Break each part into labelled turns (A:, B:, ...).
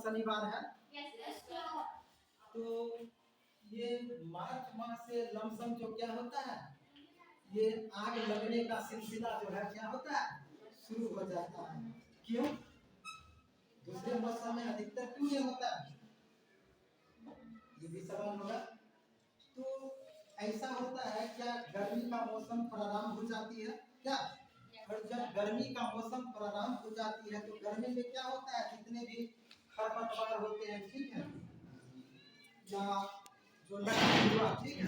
A: शनिवार है। तो ये मार्च माह से लमसम जो क्या होता है, ये आग लगने का सिलसिला जो है क्या होता है, शुरू हो जाता है। क्यों? दूसरे मौसम में अधिकतर क्यों नहीं होता है, ये भी सवाल होगा। तो ऐसा होता है क्या, गर्मी का मौसम प्रारंभ हो जाती है क्या, और जब गर्मी का मौसम प्रारंभ हो जाती है तो गर्मी में क्या होता है, जितने भी खरपतवार होते हैं, ठीक है, या जो लकड़ी हुआ, ठीक है,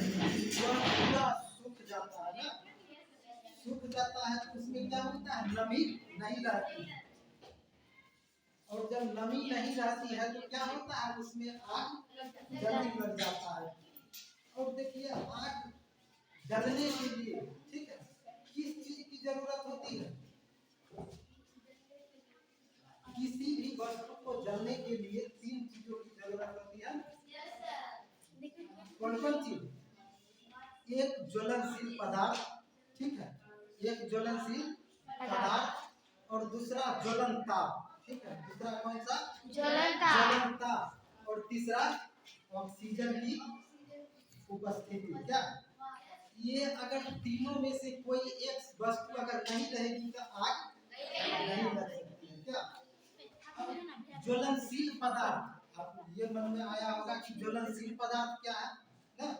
A: वह पूरा सूख जाता है ना, सूख जाता है तो उसमें क्या होता है, नमी नहीं रहती है। और जब नमी नहीं रहती है तो क्या होता है, उसमें आग जल्दी लग जाता है। और देखिए आग जलने के लिए, ठीक है, किस चीज की जरूरत होती है, किसी भी वस्तु को जलने के लिए 3 चीजों की जरूरत होती है। कौन कौन चीज? एक ज्वलनशील पदार्थ, ठीक है, एक ज्वलनशील पदार्थ, और दूसरा ज्वलन ताप, ठीक है, दूसरा कौन सा, ज्वलन ताप, और तीसरा ऑक्सीजन की उपस्थिति। क्या ये अगर तीनों में से कोई एक वस्तु अगर नहीं रहेगी तो आग नहीं लग सकती है। क्या ज्वलनशील पदार्थ, आपको ये मन में आया होगा कि ज्वलनशील पदार्थ क्या है ना,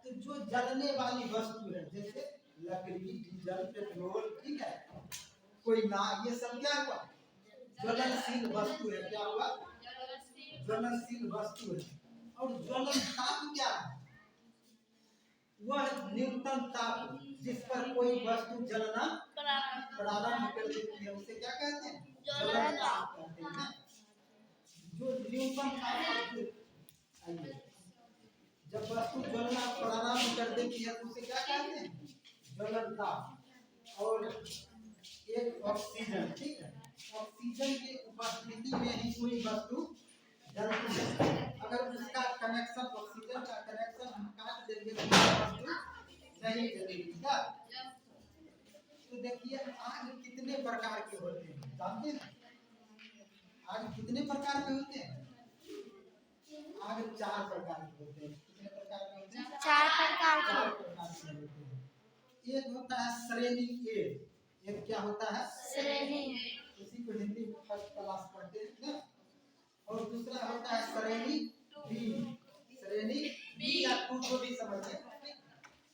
A: तो जो जलने वाली वस्तु है, जैसे लकड़ी, डीजल, पेट्रोल, ठीक है, कोयला, ये सब क्या हुआ, ज्वलनशील वस्तु है। क्या हुआ, ज्वलनशील वस्तु है। और ज्वलन ताप क्या है, वह न्यूनतम ताप जिस पर कोई वस्तु जलना प्रारंभ कर देती है, उसे क्या कहते हैं, ज्वलन ताप कहते हैं ना। जो न्यूनतम ताप, आइए, जब वस्तु ज्वलना प्रारंभ कर देती है तो उसे क्या कहते हैं, ज्वलन ताप। और एक ऑक्सीजन, ठीक है, ऑक्सीजन की उपस्थिति में ही कोई वस्तु जलती है। अगर उसका कनेक्शन, ऑक्सीजन का कनेक्शन हम काट देंगे तो वस्तु नहीं जलेगी। क्या तो देखिए आग कितने प्रकार के होते हैं, जानते हैं आग कितने प्रकार के होते हैं, आग 4 प्रकार के होते हैं। कितने प्रकार के होते हैं, 4 प्रकार के होते हैं। एक होता है श्रेणी ए, एक क्या होता है, श्रेणी, इसी को हिंदी में फर्स्ट क्लास पढ़ते हैं ना। और दूसरा होता है श्रेणी बी, श्रेणी बी या 2 को भी समझिए,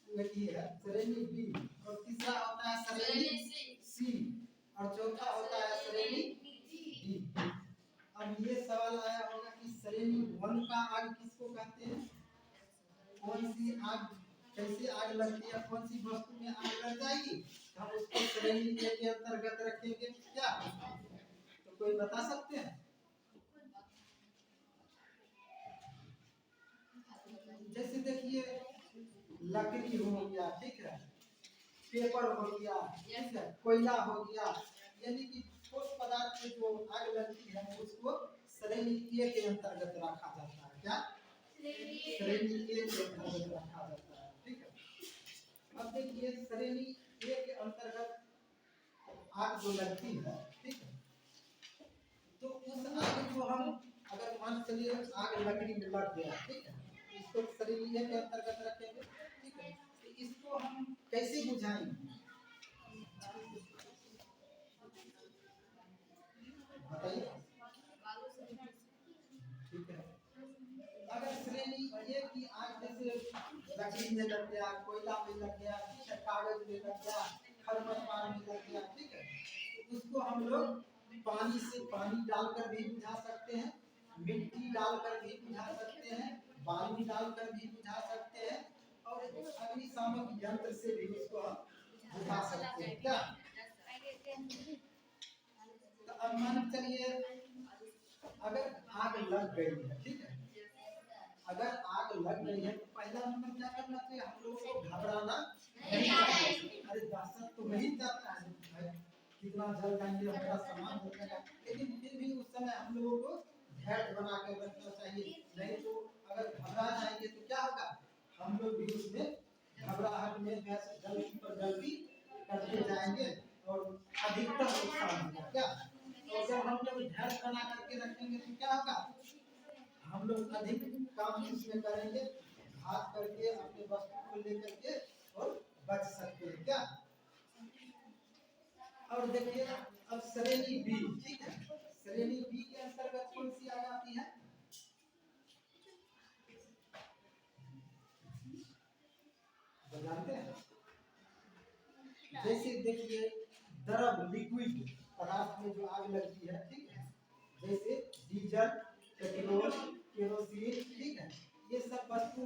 A: वही है श्रेणी बी। और तीसरा होता है श्रेणी सी, और चौथा होता है श्रेणी डी। अब ये सवाल आया होगा कि श्रेणी 1 का आग किसको कहते हैं, कौन सी आग, कैसे आग लगती है, कौन सी वस्तु में आग लग जाएगी, हम उसको श्रेणी ए के अंतर्गत रखेंगे। क्या तो कोई बता सकते हैं? जैसे देखिए लकड़ी हो गया, ठीक है, पेपर हो गया, ठीक है, कोयला हो गया, यानी कि ठोस पदार्थ में जो आग लगती है उसको श्रेणी ए के अंतर्गत रखा जाता है। क्या श्रेणी ए के अंतर्गत रखा जाता है, ठीक है। अब देखिए श्रेणी ए के अंतर्गत आग जो लगती है, ठीक है, तो उस आग को हम अगर मान चलिए आग लकड़ी में लग गया, ठीक है, इसको श्रेणी ए के अंतर्गत रखेंगे, ठीक है, तो इसको हम कैसे बुझाएंगे बताइए, ठीक है। अगर श्रेणी ए की आग जैसे लकड़ी में लग गया, कोयला में लग गया, ठीक है, कागज में लग गया, खरपतवार में लग गया, ठीक है, तो उसको हम लोग पानी से, पानी डालकर भी बुझा सकते हैं, मिट्टी डालकर भी बुझा सकते हैं, बालू डालकर भी बुझा सकते हैं, और अग्निशामक यंत्र से भी उसको हम बुझा सकते हैं। क्या तो अब मान चलिए अगर आग लग गई है, ठीक है, अगर आग लग गई है तो पहला नंबर क्या करना चाहिए, हम लोगों को घबराना नहीं चाहिए। अरे दहशत तो नहीं जाता है भाई, कितना जल जाएंगे, हमारा सामान हो जाएगा, लेकिन फिर भी उस समय हम लोगों को धैर्य बना कर रखना चाहिए। नहीं तो अगर घबरा जाएंगे तो क्या होगा, हम लोग भी उसमें घबराहट में जल्दी पर जल्दी करते जाएंगे और अधिकतम नुकसान होगा। क्या और जब हम लोग ढेर बना करके रखेंगे तो क्या होगा, हम लोग अधिक काम इसमें करेंगे, हाथ करके अपने वस्तु को लेकर के और बच सकते हैं क्या। और देखिए अब श्रेणी बी, ठीक है, श्रेणी बी के अंतर्गत कौन सी आ जाती है, तो जानते हैं, जैसे देखिए द्रव लिक्विड पदार्थ में जो आग लगती है, ठीक है, जैसे डीजल, पेट्रोल, केरोसिन, ठीक है, ये सब वस्तु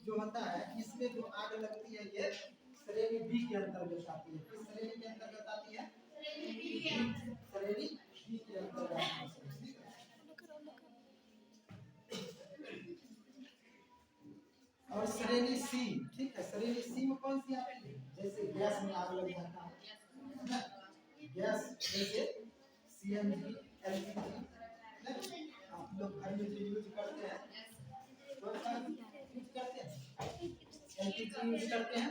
A: जो होता है इसमें जो आग लगती है ये श्रेणी बी के अंतर्गत आती है। किस श्रेणी के अंतर्गत आती है, श्रेणी बी के अंतर्गत आती है। और श्रेणी सी, ठीक है, श्रेणी सी में कौन सी आती है, जैसे गैस में आग लग जाता है ना, गैस जैसे सीएनजी, एलपीजी, आप लोग घर में जो यूज करते हैं, कौन सा यूज करते हैं, एलपीजी यूज करते हैं,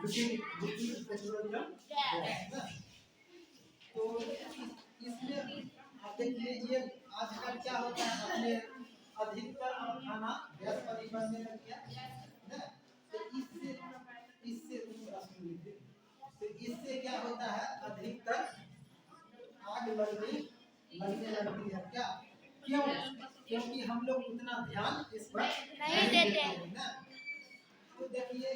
A: लिक्विड पेट्रोलियम गैस। तो इसमें आप देखिए ये आजकल क्या होता है, अपने अधिकतर खाना गैस पर ही बनने लग गया ना, तो इससे तो इससे क्या होता है, अधिकतर आग लगने लगती है क्या, क्यों, क्योंकि हम लोग उतना ध्यान इस पर नहीं देते हैं ना। तो देखिए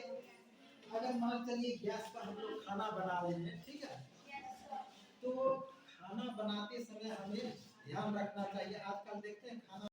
A: अगर मान चलिए गैस पर हम लोग खाना बना रहे हैं, ठीक है, तो खाना बनाते समय हमें ध्यान रखना चाहिए। आजकल देखते हैं खाना